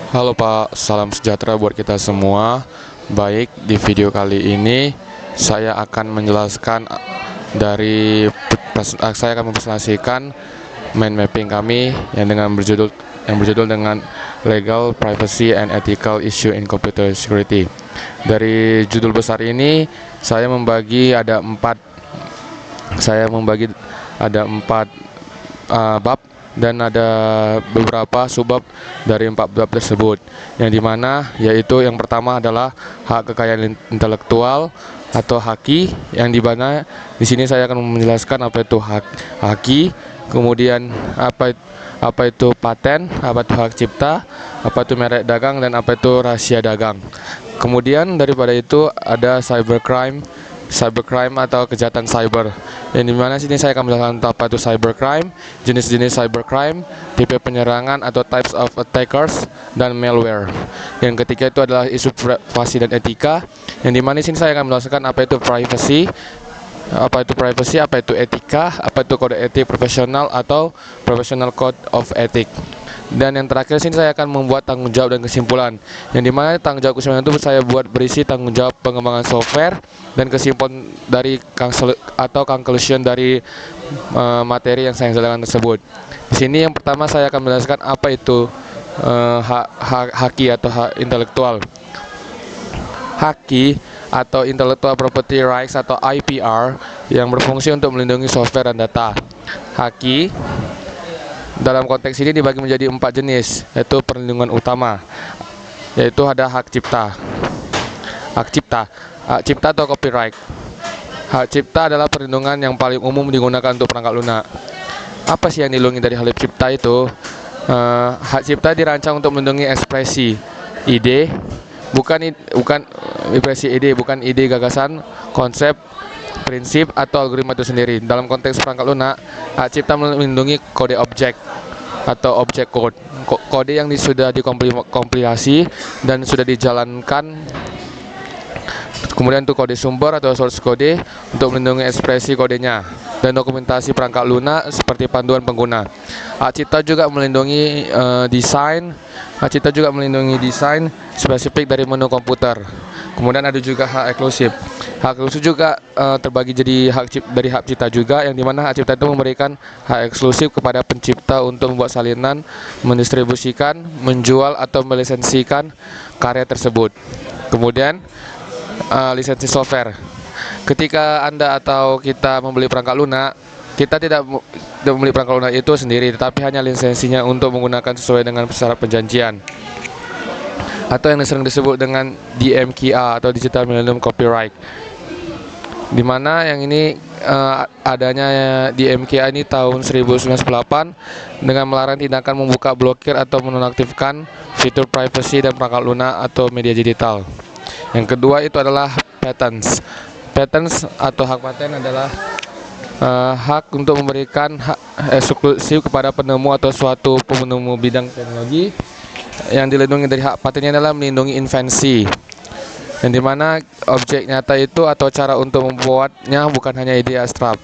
Halo Pak, salam sejahtera buat kita semua. Baik, di video kali ini saya akan menjelaskan saya akan mempresentasikan mind mapping kami yang berjudul dengan Legal, Privacy, and Ethical Issue in Computer Security. Dari judul besar ini saya membagi ada empat bab dan ada beberapa subbab dari 4 bab tersebut, yang dimana yaitu yang pertama adalah hak kekayaan intelektual atau haki, yang dimana di sini saya akan menjelaskan apa itu haki, kemudian apa itu paten, apa itu hak cipta, apa itu merek dagang, dan apa itu rahasia dagang. Kemudian daripada itu ada cybercrime atau kejahatan cyber, yang dimana sini saya akan menjelaskan apa itu cybercrime, jenis-jenis cybercrime, tipe penyerangan atau types of attackers, dan malware. Yang ketiga itu adalah isu privasi dan etika, yang dimana sini saya akan menjelaskan apa itu privacy, apa itu etika, apa itu kode etik profesional atau professional code of ethics. Dan yang terakhir sini saya akan membuat tanggung jawab dan kesimpulan, yang dimana tanggung jawab kesimpulan itu saya buat berisi tanggung jawab pengembangan software dan kesimpulan dari conclusion dari materi yang saya jelaskan tersebut. Di sini yang pertama saya akan menjelaskan apa itu haki atau hak intelektual. Haki atau Intellectual Property Rights atau IPR yang berfungsi untuk melindungi software dan data. Haki dalam konteks ini dibagi menjadi 4 jenis, yaitu perlindungan utama, yaitu ada hak cipta atau copyright. Hak cipta adalah perlindungan yang paling umum digunakan untuk perangkat lunak. Apa sih yang dilindungi dari hak cipta itu? Hak cipta dirancang untuk melindungi ekspresi ide, bukan ide, gagasan, konsep, prinsip, atau algoritma itu sendiri. Dalam konteks perangkat lunak, hak cipta melindungi kode objek atau objek code, kode yang sudah dikompilasi dan sudah dijalankan. Kemudian untuk kode sumber atau source code untuk melindungi ekspresi kodenya dan dokumentasi perangkat lunak seperti panduan pengguna. Hak cipta juga melindungi desain. Hak cipta juga melindungi desain spesifik dari menu komputer. Kemudian ada juga hak eksklusif. Hak eksklusif juga terbagi jadi dari hak cipta juga, yang dimana hak cipta itu memberikan hak eksklusif kepada pencipta untuk membuat salinan, mendistribusikan, menjual, atau melisensikan karya tersebut. Kemudian lisensi software. Ketika Anda atau kita membeli perangkat lunak, kita tidak membeli perangkat lunak itu sendiri, tetapi hanya lisensinya untuk menggunakan sesuai dengan syarat perjanjian, atau yang sering disebut dengan DMCA atau Digital Millennium Copyright, di mana yang ini adanya DMCA ini tahun 1998 dengan melarang tindakan membuka, blokir, atau menonaktifkan fitur privacy dan perangkat lunak atau media digital. Yang kedua itu adalah patents. Patents atau hak paten adalah hak untuk memberikan hak eksklusif kepada penemu atau suatu penemu bidang teknologi. Yang dilindungi dari hak patennya adalah melindungi invensi, yang dimana objek nyata itu atau cara untuk membuatnya bukan hanya ide abstrak.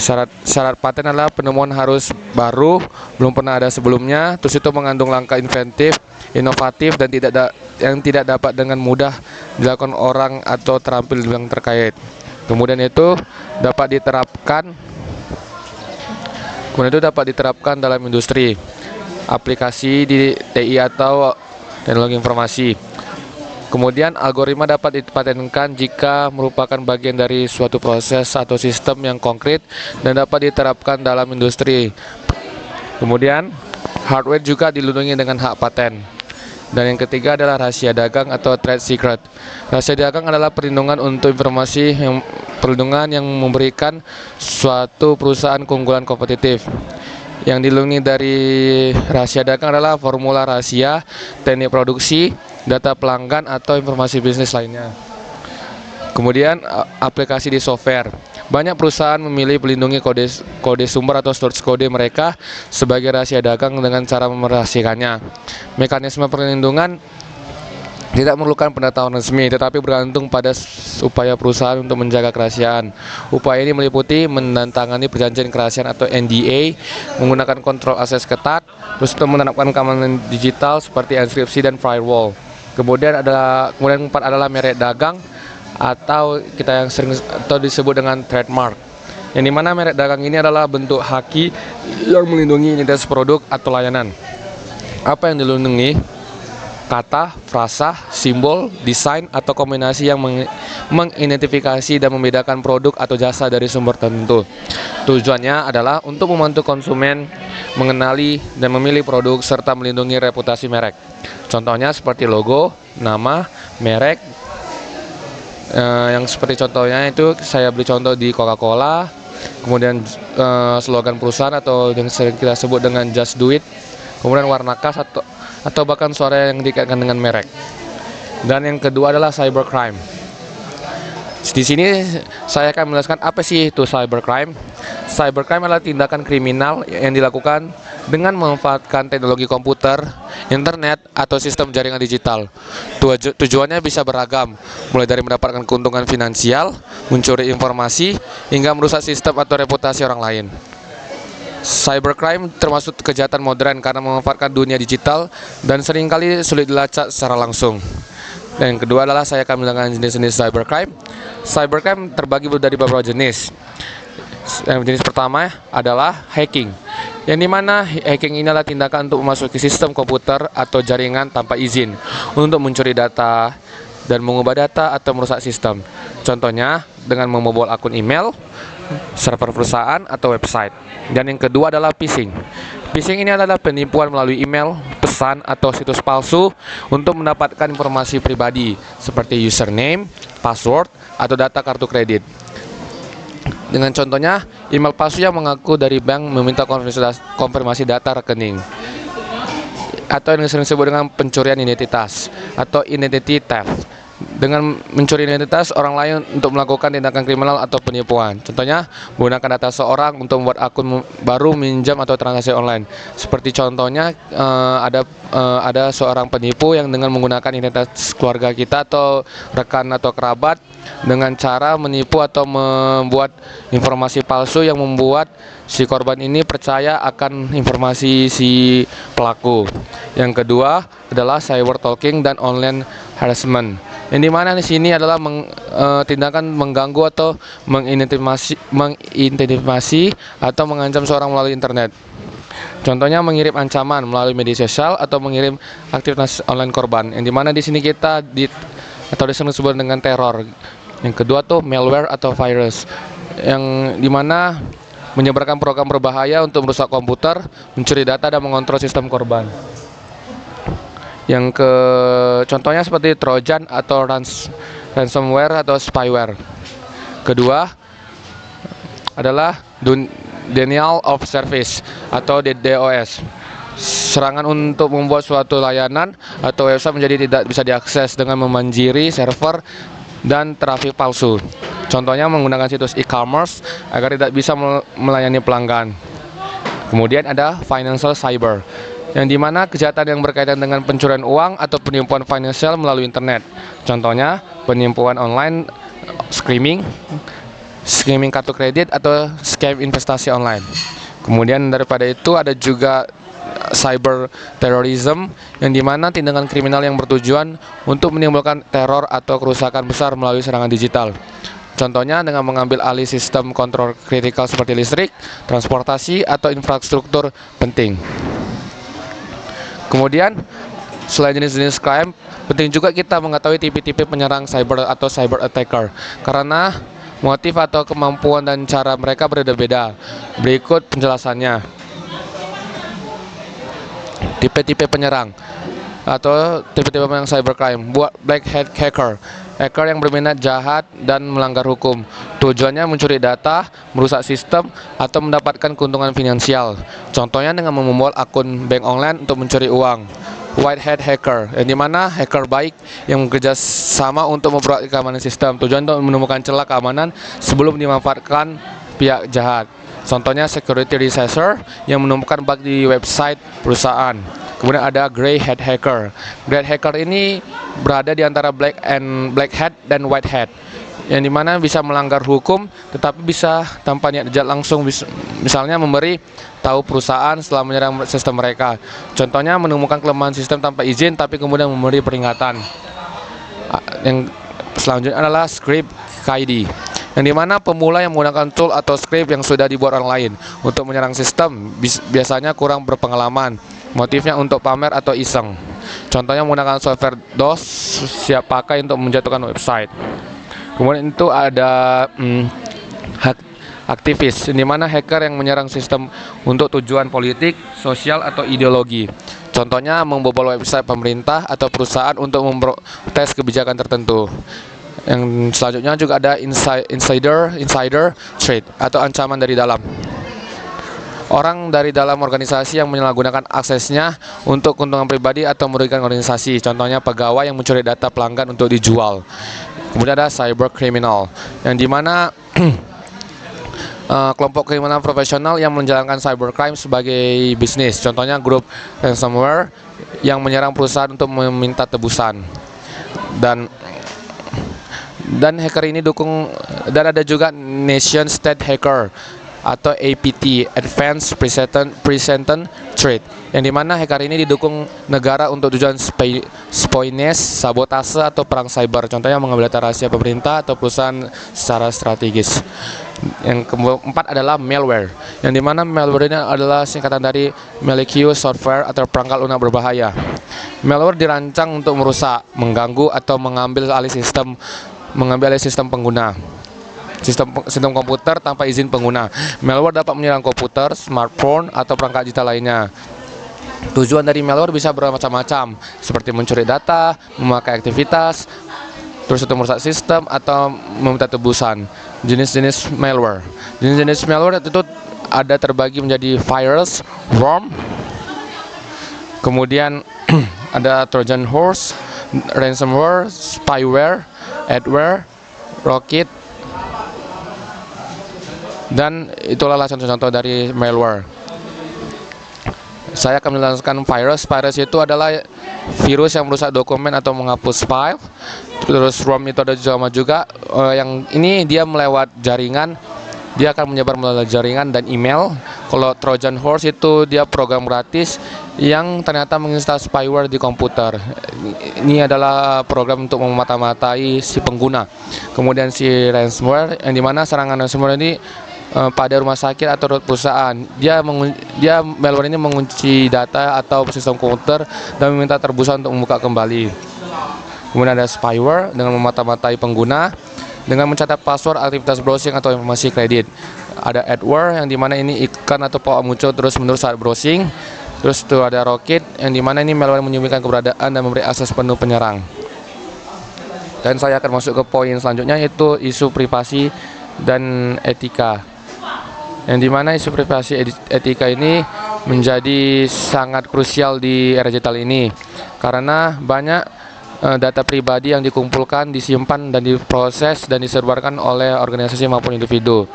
Syarat paten adalah penemuan harus baru, belum pernah ada sebelumnya, terus itu mengandung langkah inventif, inovatif, dan tidak dapat dengan mudah dilakukan orang atau terampil yang terkait. Kemudian itu dapat diterapkan dalam industri, aplikasi di TI atau teknologi informasi. Kemudian algoritma dapat dipatenkan jika merupakan bagian dari suatu proses atau sistem yang konkret dan dapat diterapkan dalam industri. Kemudian hardware juga dilindungi dengan hak paten. Dan yang ketiga adalah rahasia dagang atau trade secret. Rahasia dagang adalah perlindungan untuk informasi yang memberikan suatu perusahaan keunggulan kompetitif. Yang dilindungi dari rahasia dagang adalah formula rahasia, teknik produksi, data pelanggan, atau informasi bisnis lainnya. Kemudian aplikasi di software. Banyak perusahaan memilih melindungi kode sumber atau source code mereka sebagai rahasia dagang dengan cara merahasiakannya. Mekanisme perlindungan Tidak memerlukan pendataan resmi, tetapi bergantung pada upaya perusahaan untuk menjaga kerahasiaan. Upaya ini meliputi menandatangani perjanjian kerahasiaan atau NDA, menggunakan kontrol akses ketat, terus untuk menerapkan keamanan digital seperti enkripsi dan firewall. Kemudian keempat adalah merek dagang atau kita yang sering atau disebut dengan trademark. Yang dimana merek dagang ini adalah bentuk haki yang melindungi identitas produk atau layanan. Apa yang dilindungi? Kata, frasa, simbol, desain, atau kombinasi yang mengidentifikasi dan membedakan produk atau jasa dari sumber tertentu. Tujuannya adalah untuk membantu konsumen mengenali dan memilih produk serta melindungi reputasi merek. Contohnya seperti logo, nama, merek. Yang seperti contohnya itu saya beri contoh di Coca-Cola, kemudian slogan perusahaan atau yang sering kita sebut dengan Just Do It, kemudian warna khas atau bahkan suara yang dikaitkan dengan merek. Dan yang kedua adalah cybercrime. Di sini saya akan menjelaskan apa sih itu cybercrime. Cybercrime adalah tindakan kriminal yang dilakukan dengan memanfaatkan teknologi komputer, internet, atau sistem jaringan digital. Tujuannya bisa beragam, mulai dari mendapatkan keuntungan finansial, mencuri informasi, hingga merusak sistem atau reputasi orang lain. Cybercrime termasuk kejahatan modern karena memanfaatkan dunia digital dan seringkali sulit dilacak secara langsung. Dan yang kedua adalah saya akan menjelaskan jenis-jenis cybercrime. Cybercrime terbagi dari beberapa jenis. Yang jenis pertama adalah hacking, yang dimana hacking ini adalah tindakan untuk memasuki sistem komputer atau jaringan tanpa izin untuk mencuri data dan mengubah data atau merusak sistem. Contohnya dengan membobol akun email, server perusahaan atau website. Dan yang kedua adalah phishing. Phishing ini adalah penipuan melalui email, pesan, atau situs palsu untuk mendapatkan informasi pribadi seperti username, password, atau data kartu kredit. Dengan contohnya, email palsu yang mengaku dari bank meminta konfirmasi data rekening, atau yang sering disebut dengan pencurian identitas atau identity theft. Dengan mencuri identitas orang lain untuk melakukan tindakan kriminal atau penipuan. Contohnya, menggunakan data seorang untuk membuat akun baru minjam atau transaksi online. Seperti contohnya ada seorang penipu yang dengan menggunakan identitas keluarga kita atau rekan atau kerabat dengan cara menipu atau membuat informasi palsu yang membuat si korban ini percaya akan informasi si pelaku. Yang kedua adalah cyber stalking dan online harassment. Yang dimana di sini adalah tindakan mengganggu atau mengidentifikasi atau mengancam seorang melalui internet. Contohnya mengirim ancaman melalui media sosial atau mengirim aktivitas online korban. Yang dimana di sini kita atau disebut dengan teror. Yang kedua tuh malware atau virus, yang dimana menyebarkan program berbahaya untuk merusak komputer, mencuri data dan mengontrol sistem korban. Yang contohnya seperti Trojan atau ransomware atau spyware. Kedua adalah denial of service atau DDoS. Serangan untuk membuat suatu layanan atau website menjadi tidak bisa diakses dengan memanjiri server dan trafik palsu. Contohnya menggunakan situs e-commerce agar tidak bisa melayani pelanggan. Kemudian ada financial cyber, yang dimana kejahatan yang berkaitan dengan pencurian uang atau penipuan finansial melalui internet. Contohnya penipuan online, skimming kartu kredit atau scam investasi online. Kemudian daripada itu ada juga cyber terrorism, yang dimana tindakan kriminal yang bertujuan untuk menimbulkan teror atau kerusakan besar melalui serangan digital. Contohnya dengan mengambil alih sistem kontrol kritikal seperti listrik, transportasi, atau infrastruktur penting. Kemudian, selain jenis-jenis crime, penting juga kita mengetahui tipe-tipe penyerang cyber atau cyber attacker, karena motif atau kemampuan dan cara mereka berbeda-beda. Berikut penjelasannya. Tipe-tipe penyerang atau tipe-tipe penyerang cybercrime. Buat black hat hacker yang berminat jahat dan melanggar hukum. Tujuannya mencuri data, merusak sistem, atau mendapatkan keuntungan finansial. Contohnya dengan membobol akun bank online untuk mencuri uang. White hat hacker, yang dimana hacker baik yang bekerja sama untuk memperbaiki keamanan sistem. Tujuan untuk menemukan celah keamanan sebelum dimanfaatkan pihak jahat. Contohnya security researcher yang menemukan bug di website perusahaan. Kemudian ada grey hat hacker. Grey hat hacker ini berada di antara black hat dan white hat, yang dimana bisa melanggar hukum tetapi bisa tanpa niat jahat langsung, misalnya memberi tahu perusahaan setelah menyerang sistem mereka. Contohnya menemukan kelemahan sistem tanpa izin tapi kemudian memberi peringatan. Yang selanjutnya adalah script kiddie, yang dimana pemula yang menggunakan tool atau script yang sudah dibuat orang lain untuk menyerang sistem, biasanya kurang berpengalaman, motifnya untuk pamer atau iseng. Contohnya menggunakan software DOS siap pakai untuk menjatuhkan website. Kemudian itu ada aktivis, di mana hacker yang menyerang sistem untuk tujuan politik, sosial, atau ideologi. Contohnya membobol website pemerintah atau perusahaan untuk memprotes kebijakan tertentu. Yang selanjutnya juga ada insider threat atau ancaman dari dalam. Orang dari dalam organisasi yang menyalahgunakan aksesnya untuk keuntungan pribadi atau merugikan organisasi. Contohnya pegawai yang mencuri data pelanggan untuk dijual. Kemudian ada cyber criminal, yang dimana kelompok kriminal profesional yang menjalankan cybercrime sebagai bisnis. Contohnya grup ransomware yang menyerang perusahaan untuk meminta tebusan. Dan hacker ini dukung, dan ada juga nation state hacker atau APT, Advanced Persistent Threat, yang dimana hacker ini didukung negara untuk tujuan spionage, sabotase, atau perang cyber. Contohnya mengambil data rahasia pemerintah atau perusahaan secara strategis. Yang keempat adalah malware, yang dimana malware ini adalah singkatan dari malicious software atau perangkat lunak berbahaya. Malware dirancang untuk merusak, mengganggu, atau mengambil alih sistem pengguna. Sistem komputer tanpa izin pengguna. Malware dapat menyerang komputer, smartphone, atau perangkat digital lainnya. Tujuan dari malware bisa bermacam-macam, seperti mencuri data, memakai aktivitas, terus untuk merusak sistem, atau meminta tebusan. Jenis-jenis malware. Jenis-jenis malware itu ada terbagi menjadi virus, worm, kemudian ada Trojan horse, ransomware, spyware, adware, rocket. Dan itulah contoh-contoh dari malware. Saya akan menjelaskan virus. Virus itu adalah virus yang merusak dokumen atau menghapus file. Terus ROM itu ada juga yang ini dia melewat jaringan. Dia akan menyebar melalui jaringan dan email. Kalau Trojan horse itu dia program gratis yang ternyata menginstal spyware di komputer. Ini adalah program untuk memata-matai si pengguna. Kemudian si ransomware, yang dimana serangan ransomware ini pada rumah sakit atau perusahaan. Dia malware ini mengunci data atau sistem komputer dan meminta tebusan untuk membuka kembali. Kemudian ada spyware dengan memata-matai pengguna dengan mencatat password, aktivitas browsing, atau informasi kredit. Ada adware, yang dimana ini iklan atau pop-up muncul terus-menerus saat browsing. Terus itu ada rocket, yang dimana ini malware menyembunyikan keberadaan dan memberi akses penuh penyerang. Dan saya akan masuk ke poin selanjutnya, yaitu isu privasi dan etika. Yang dimana isu privasi etika ini menjadi sangat krusial di era digital ini, karena banyak data pribadi yang dikumpulkan, disimpan, dan diproses dan disebarkan oleh organisasi maupun individu.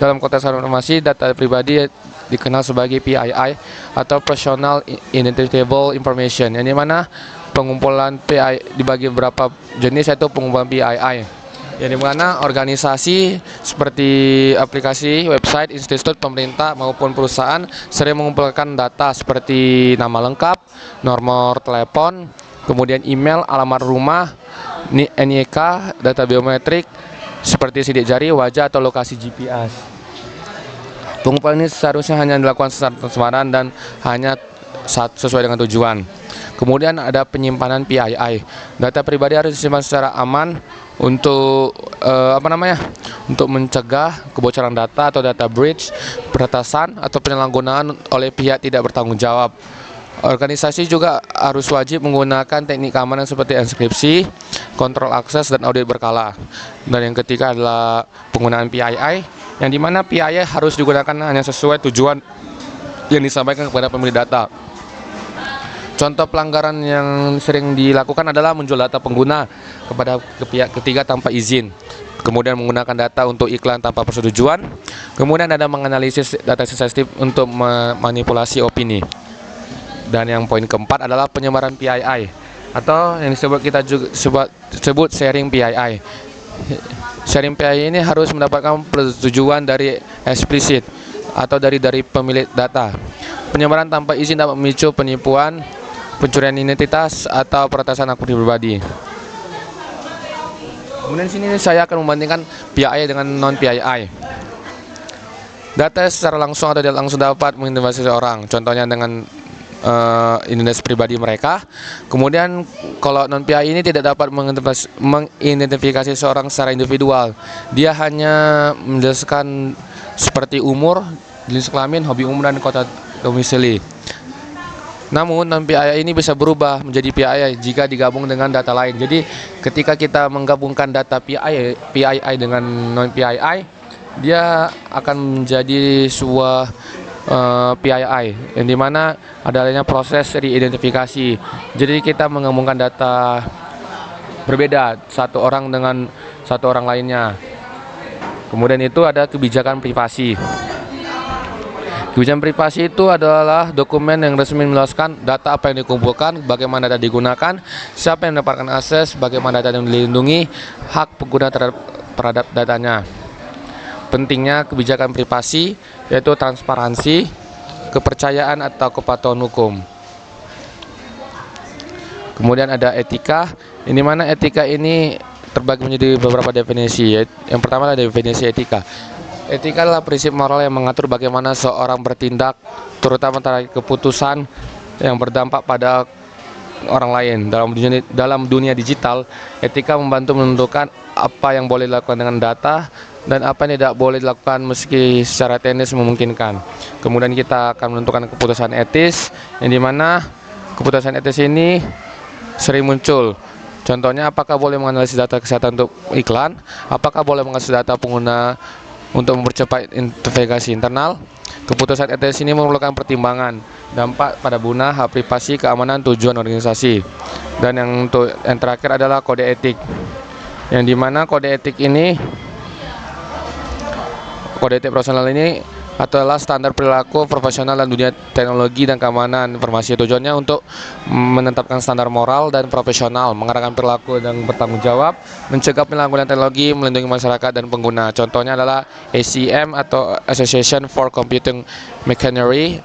Dalam konteks informasi, data pribadi dikenal sebagai PII atau Personal Identifiable Information, yang dimana pengumpulan PII dibagi beberapa jenis, yaitu pengumpulan PII. Yang dimana organisasi seperti aplikasi, website, institut, pemerintah maupun perusahaan sering mengumpulkan data seperti nama lengkap, nomor telepon, kemudian email, alamat rumah, NIK, data biometrik seperti sidik jari, wajah, atau lokasi GPS. Pengumpulan ini seharusnya hanya dilakukan secara transparan dan hanya sesuai dengan tujuan. Kemudian ada penyimpanan PII. Data pribadi harus disimpan secara aman untuk untuk mencegah kebocoran data atau data breach, peretasan, atau penyalahgunaan oleh pihak tidak bertanggung jawab. Organisasi juga harus wajib menggunakan teknik keamanan seperti enkripsi, kontrol akses, dan audit berkala. Dan yang ketiga adalah penggunaan PII, yang dimana PII harus digunakan hanya sesuai tujuan yang disampaikan kepada pemilik data. Contoh pelanggaran yang sering dilakukan adalah menjual data pengguna kepada pihak ketiga tanpa izin, kemudian menggunakan data untuk iklan tanpa persetujuan, kemudian ada menganalisis data sensitif untuk memanipulasi opini. Dan yang poin keempat adalah penyebaran PII atau yang kita juga sebut sharing PII. Sharing PII ini harus mendapatkan persetujuan dari eksplisit atau dari pemilik data. Penyebaran tanpa izin dapat memicu penipuan, pencurian identitas, atau peretasan akun pribadi. Kemudian sini saya akan membandingkan PII dengan non PII. Data secara langsung atau tidak langsung dapat mengidentifikasi seseorang, contohnya dengan identitas pribadi mereka. Kemudian kalau non PII ini tidak dapat mengidentifikasi seorang secara individual. Dia hanya menjelaskan seperti umur, jenis kelamin, hobi umur, dan kota domisili. Namun non PII ini bisa berubah menjadi PII jika digabung dengan data lain. Jadi ketika kita menggabungkan data PII dengan non PII, dia akan menjadi sebuah PII yang dimana adanya proses reidentifikasi. Jadi kita menggabungkan data berbeda satu orang dengan satu orang lainnya. Kemudian itu ada kebijakan privasi. Kebijakan privasi itu adalah dokumen yang resmi menjelaskan data apa yang dikumpulkan, bagaimana data digunakan, siapa yang mendapatkan akses, bagaimana data yang dilindungi, hak pengguna terhadap datanya. Pentingnya kebijakan privasi yaitu transparansi, kepercayaan atau kepatuhan hukum. Kemudian ada etika, di mana etika ini terbagi menjadi beberapa definisi. Yang pertama adalah definisi etika. Etika adalah prinsip moral yang mengatur bagaimana seorang bertindak, terutama terhadap keputusan yang berdampak pada orang lain. Dalam dunia digital, etika membantu menentukan apa yang boleh dilakukan dengan data dan apa yang tidak boleh dilakukan meski secara teknis memungkinkan. Kemudian kita akan menentukan keputusan etis, yang dimana keputusan etis ini sering muncul. Contohnya, apakah boleh menganalisis data kesehatan untuk iklan, apakah boleh mengakses data pengguna untuk mempercepat investigasi internal. Keputusan etis ini memerlukan pertimbangan dampak pada guna, hak privasi, keamanan, tujuan organisasi. Dan yang terakhir adalah kode etik, yang dimana kode etik profesional ini adalah standar perilaku profesional dalam dunia teknologi dan keamanan informasi. Tujuannya untuk menetapkan standar moral dan profesional, mengarahkan perilaku dan bertanggung jawab, mencegah penyalahgunaan teknologi, melindungi masyarakat dan pengguna. Contohnya adalah ACM atau Association for Computing Machinery.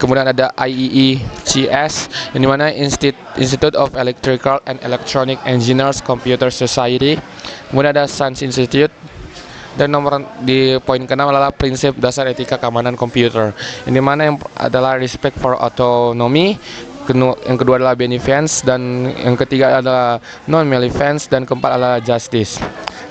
Kemudian ada IEEGS, yang dimana Institute of Electrical and Electronic Engineers Computer Society. Kemudian ada Science Institute. Dan nomor di poin ke-6 adalah prinsip dasar etika keamanan komputer, ini mana yang adalah respect for autonomy, yang kedua adalah benevolence, dan yang ketiga adalah non-malevolence, dan keempat adalah justice.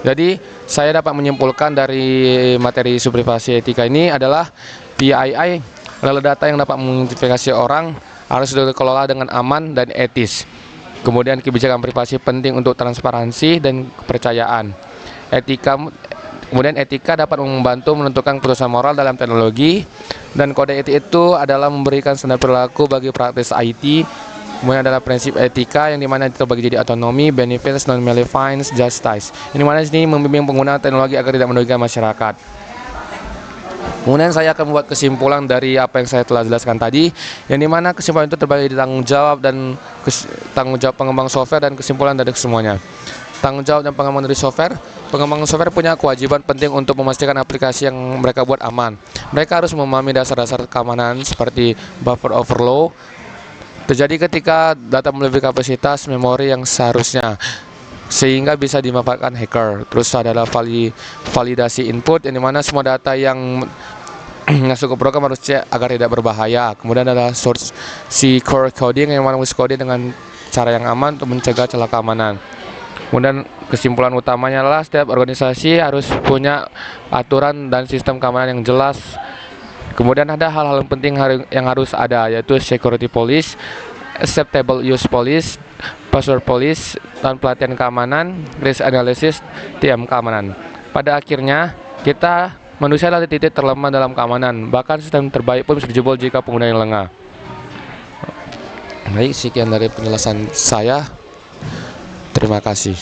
Jadi saya dapat menyimpulkan dari materi subprivasi etika ini adalah PII adalah data yang dapat mengidentifikasi orang, harus dikelola dengan aman dan etis. Kemudian kebijakan privasi penting untuk transparansi dan kepercayaan. Kemudian etika dapat membantu menentukan keputusan moral dalam teknologi, dan kode etik itu adalah memberikan standar perilaku bagi praktis IT. Kemudian adalah prinsip etika yang dimana terbagi jadi autonomy, benevolence, non-malevolence, justice. Ini mana sini membimbing pengguna teknologi agar tidak merugikan masyarakat. Kemudian saya akan membuat kesimpulan dari apa yang saya telah jelaskan tadi, yang dimana kesimpulan itu terbagi di tanggung jawab dan tanggung jawab pengembang software dan kesimpulan dari semuanya. Tanggung jawab dan pengembang dari software. Pengembang software punya kewajiban penting untuk memastikan aplikasi yang mereka buat aman. Mereka harus memahami dasar-dasar keamanan seperti buffer overflow terjadi ketika data melebihi kapasitas memori yang seharusnya, sehingga bisa dimanfaatkan hacker. Terus adalah validasi input, yang dimana semua data yang masuk ke program harus cek agar tidak berbahaya. Kemudian adalah source secure coding, yang mana menulis kode dengan cara yang aman untuk mencegah celah keamanan. Kemudian kesimpulan utamanya adalah setiap organisasi harus punya aturan dan sistem keamanan yang jelas. Kemudian ada hal-hal yang penting yang harus ada, yaitu security police, acceptable use police, password police, dan pelatihan keamanan, risk analysis, TM keamanan. Pada akhirnya, kita manusia adalah titik terlemah dalam keamanan. Bahkan sistem terbaik pun bisa dijebol jika pengguna yang lengah. Baik, sekian dari penjelasan saya. Terima kasih.